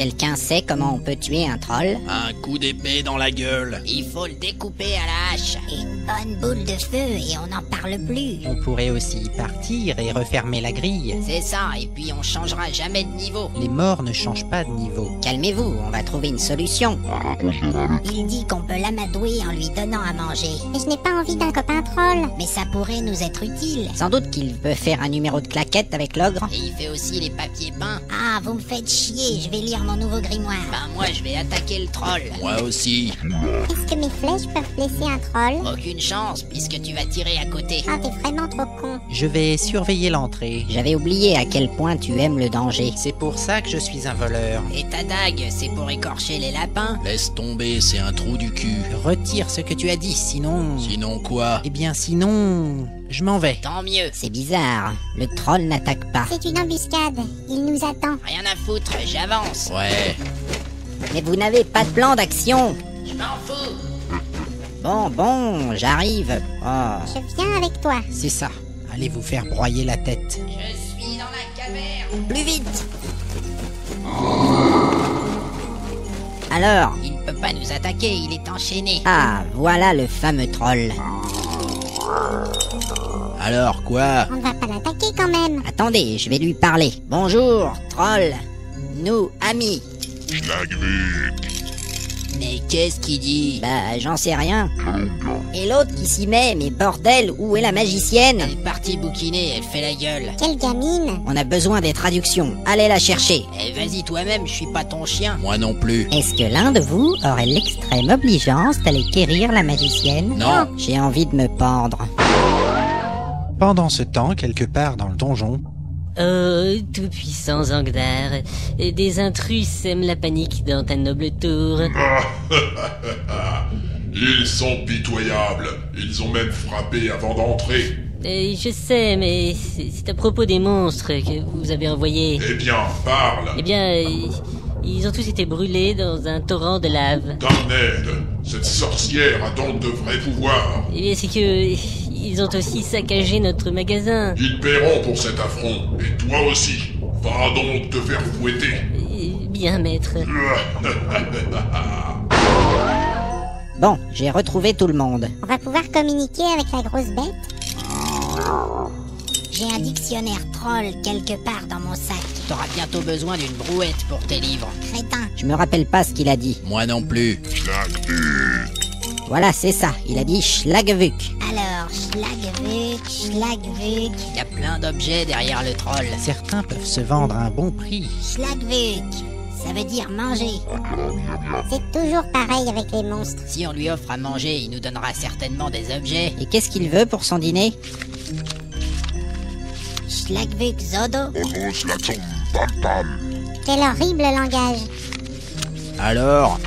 Quelqu'un sait comment on peut tuer un troll? Un coup d'épée dans la gueule. Il faut le découper à la hache. Une bonne boule de feu et on n'en parle plus. On pourrait aussi partir et refermer la grille. C'est ça, et puis on changera jamais de niveau. Les morts ne changent pas de niveau. Calmez-vous, on va trouver une solution. Il dit qu'on peut l'amadouer en lui donnant à manger. Mais je n'ai pas envie d'un copain troll. Mais ça pourrait nous être utile. Sans doute qu'il peut faire un numéro de claquette avec l'ogre. Et il fait aussi les papiers peints. Ah, vous me faites chier, je vais lire mon nouveau grimoire. Ben moi, je vais attaquer le troll. Moi aussi. Est-ce que mes flèches peuvent blesser un troll? Aucune chance, puisque tu vas tirer à côté. Ah, t'es vraiment trop con. Je vais surveiller l'entrée. J'avais oublié à quel point tu aimes le danger. C'est pour ça que je suis un voleur. Et ta dague, c'est pour écorcher les lapins? Laisse tomber, c'est un trou du cul. Retire ce que tu as dit, sinon... Sinon quoi? Eh bien sinon... Je m'en vais. Tant mieux. C'est bizarre, le troll n'attaque pas. C'est une embuscade. Il nous attend. Rien à foutre, j'avance. Ouais. Mais vous n'avez pas de plan d'action. Je m'en fous. Bon, j'arrive. Oh, Je viens avec toi. C'est ça. Allez vous faire broyer la tête. je suis dans la caverne. Plus vite. Alors, il peut pas nous attaquer, il est enchaîné. Ah, voilà le fameux troll. Alors quoi? On ne va pas l'attaquer quand même. Attendez, je vais lui parler. Bonjour, troll. Nous, amis. Mais qu'est-ce qu'il dit? Bah, j'en sais rien. Et l'autre qui s'y met, mais bordel, où est la magicienne? Elle est partie bouquiner, elle fait la gueule. Quelle gamine. On a besoin des traductions, allez la chercher. Eh vas-y toi-même, je suis pas ton chien. Moi non plus. Est-ce que l'un de vous aurait l'extrême obligeance d'aller quérir la magicienne? Non. J'ai envie de me pendre. Pendant ce temps, quelque part dans le donjon, Oh, tout-puissant Zangdar, des intrus sèment la panique dans ta noble tour. Ils sont pitoyables. Ils ont même frappé avant d'entrer. Je sais, mais c'est à propos des monstres que vous avez envoyés. Eh bien, parle. Eh bien, ils ont tous été brûlés dans un torrent de lave. Darned, cette sorcière a donc de vrais pouvoirs. Eh bien, c'est que... ils ont aussi saccagé notre magasin. Ils paieront pour cet affront. Et toi aussi. Va donc te faire fouetter. Bien, maître. Bon, j'ai retrouvé tout le monde. On va pouvoir communiquer avec la grosse bête. J'ai un dictionnaire troll quelque part dans mon sac. T'auras bientôt besoin d'une brouette pour tes livres. Crétin. Je me rappelle pas ce qu'il a dit. Moi non plus. Voilà, c'est ça. Il a dit Schlagvuk. Alors, Schlagvuk. Il y a plein d'objets derrière le troll. certains peuvent se vendre à un bon prix. Schlagvuk. Ça veut dire manger. C'est toujours pareil avec les monstres. Si on lui offre à manger, il nous donnera certainement des objets. Et qu'est-ce qu'il veut pour son dîner? Schlagvuk Zodo. Quel horrible langage. Alors?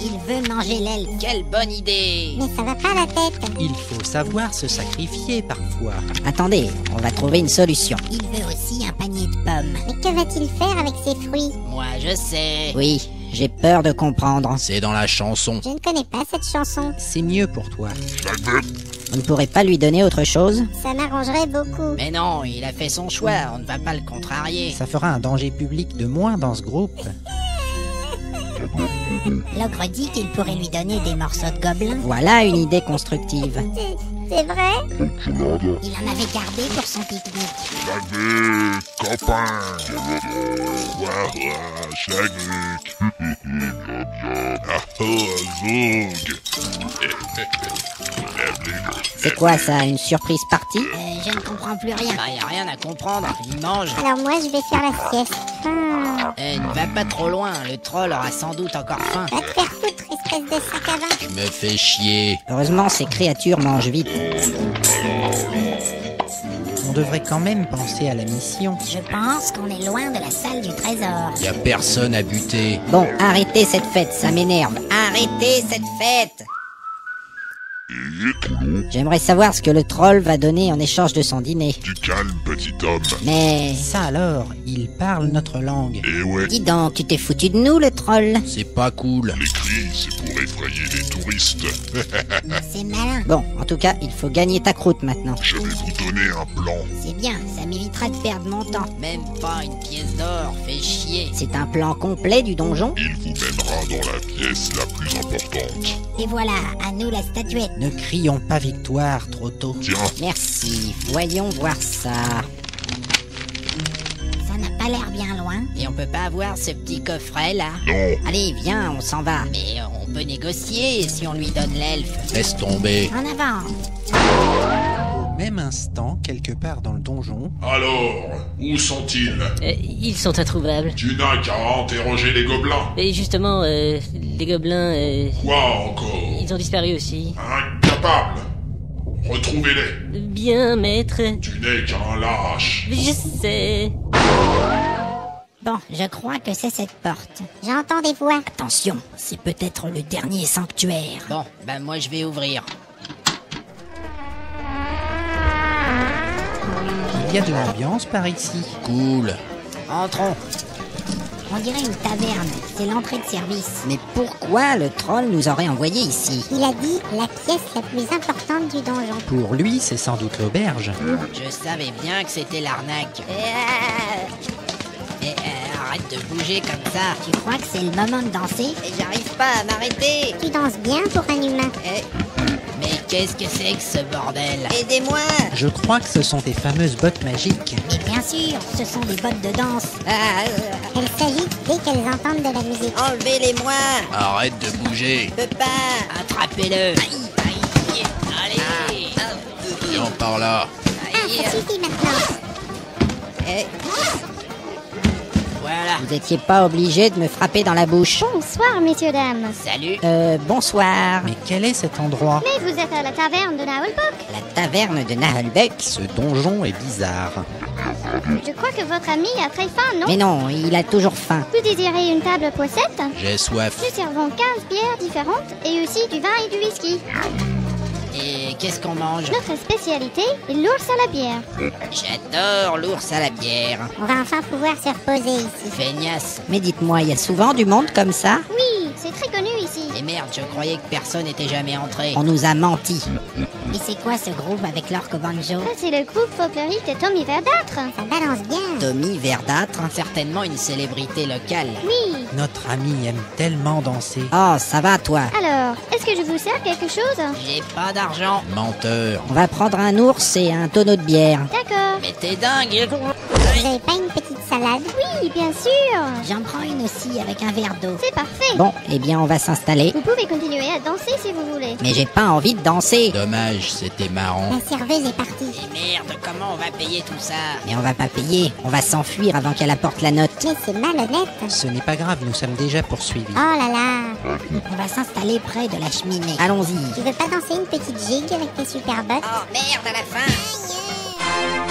Il veut manger l'aile. Quelle bonne idée! Mais ça va pas la tête. Il faut savoir se sacrifier parfois. Attendez, on va trouver une solution. Il veut aussi un panier de pommes. Mais que va-t-il faire avec ces fruits? Moi, je sais. Oui, j'ai peur de comprendre. C'est dans la chanson. Je ne connais pas cette chanson. C'est mieux pour toi. On ne pourrait pas lui donner autre chose? Ça m'arrangerait beaucoup. Mais non, il a fait son choix, on ne va pas le contrarier. Ça fera un danger public de moins dans ce groupe. L'ogre dit qu'il pourrait lui donner des morceaux de gobelin. Voilà une idée constructive. C'est vrai? Il en avait gardé pour son pique-nique. C'est quoi ça, une surprise partie? Je ne comprends plus rien. Bah, y a rien à comprendre, il mange. Alors moi, je vais faire la sieste. Ne va pas trop loin, le troll aura sans doute encore faim. Va te faire foutre, espèce de sac à vin. Tu me fais chier. Heureusement, ces créatures mangent vite. On devrait quand même penser à la mission. Je pense qu'on est loin de la salle du trésor. Y a personne à buter. Bon, arrêtez cette fête, ça m'énerve. Arrêtez cette fête! Et Poulon, J'aimerais savoir ce que le troll va donner en échange de son dîner. du calme, petit homme. Mais... Ça alors, il parle notre langue. Et ouais, Dis donc, tu t'es foutu de nous, le troll? C'est pas cool. les cris, c'est pour effrayer les touristes. C'est malin. Bon, en tout cas, il faut gagner ta croûte maintenant. Je vais vous donner un plan. C'est bien, ça m'évitera de perdre mon temps. Même pas une pièce d'or, fait chier. C'est un plan complet du donjon? Il vous mènera dans la pièce la plus importante. Et voilà, à nous la statuette. Ne crions pas victoire trop tôt. Tiens, Merci, voyons voir ça. Ça n'a pas l'air bien loin. Et on peut pas avoir ce petit coffret là? non, Allez, viens, on s'en va. Mais on peut négocier si on lui donne l'elfe. Laisse tomber. En avant. Au même instant, quelque part dans le donjon, alors, où sont-ils? Ils sont introuvables. Tu n'as qu'à interroger les gobelins. Et justement, les gobelins, Quoi encore? ils ont disparu aussi. Incapable. Retrouvez-les. Bien, maître. Tu n'es qu'un lâche. Je sais. Bon, je crois que c'est cette porte. J'entends des voix. Attention, c'est peut-être le dernier sanctuaire. Bon, ben moi je vais ouvrir. il y a de l'ambiance par ici. Cool. Entrons. On dirait une taverne. C'est l'entrée de service. Mais pourquoi le troll nous aurait envoyés ici? Il a dit la pièce la plus importante du donjon. Pour lui, c'est sans doute l'auberge. Je savais bien que c'était l'arnaque. Arrête de bouger comme ça. Tu crois que c'est le moment de danser? Et j'arrive pas à m'arrêter. Tu danses bien pour un humain. Mais qu'est-ce que c'est que ce bordel? Aidez-moi! Je crois que ce sont tes fameuses bottes magiques. Mais bien sûr, ce sont des bottes de danse. Ah, Elles s'agitent dès qu'elles entendent de la musique. enlevez-les-moi! Arrête de bouger. Je peux pas! Attrapez-le. Allez. Viens par là. Ah, ça suffit maintenant. Eh, Voilà. vous étiez pas obligé de me frapper dans la bouche. Bonsoir, messieurs, dames. Salut. Bonsoir. Mais quel est cet endroit? Mais vous êtes à la taverne de Naholbok. La taverne de Nahelbeck. Ce donjon est bizarre. Je crois que votre ami a très faim, non? Mais non, il a toujours faim. Vous désirez une table poissette? J'ai soif. Nous servons 15 bières différentes et aussi du vin et du whisky. Et qu'est-ce qu'on mange? Notre spécialité est l'ours à la bière. J'adore l'ours à la bière. On va enfin pouvoir se reposer ici. Feignasse. Mais dites-moi, il y a souvent du monde comme ça? Oui, c'est très connu ici. Et merde, je croyais que personne n'était jamais entré. On nous a menti. Et c'est quoi ce groupe avec l'orque banjo? Ça, c'est le groupe folklorique de Tommy Verdâtre. Ça balance bien. Tommy Verdâtre. Certainement une célébrité locale. Oui. Notre ami aime tellement danser. Oh, ça va toi. Alors, est-ce que je vous sers quelque chose? J'ai pas d'argent. Menteur. On va prendre un ours et un tonneau de bière. D'accord. Mais t'es dingue. Vous avez pas une petite salade? Oui, bien sûr. J'en prends une aussi avec un verre d'eau. C'est parfait. Bon, eh bien on va s'installer. Vous pouvez continuer à danser si vous voulez. Mais j'ai pas envie de danser. Dommage, c'était marrant. La serveuse est partie. Et merde, comment on va payer tout ça? Mais on va pas payer. On va s'enfuir avant qu'elle apporte la note. Mais c'est malhonnête. Ce n'est pas grave, nous sommes déjà poursuivis. Oh là là. On va s'installer près de la cheminée. Allons-y. Tu veux pas danser une petite gigue avec tes super bottes? Oh merde à la fin.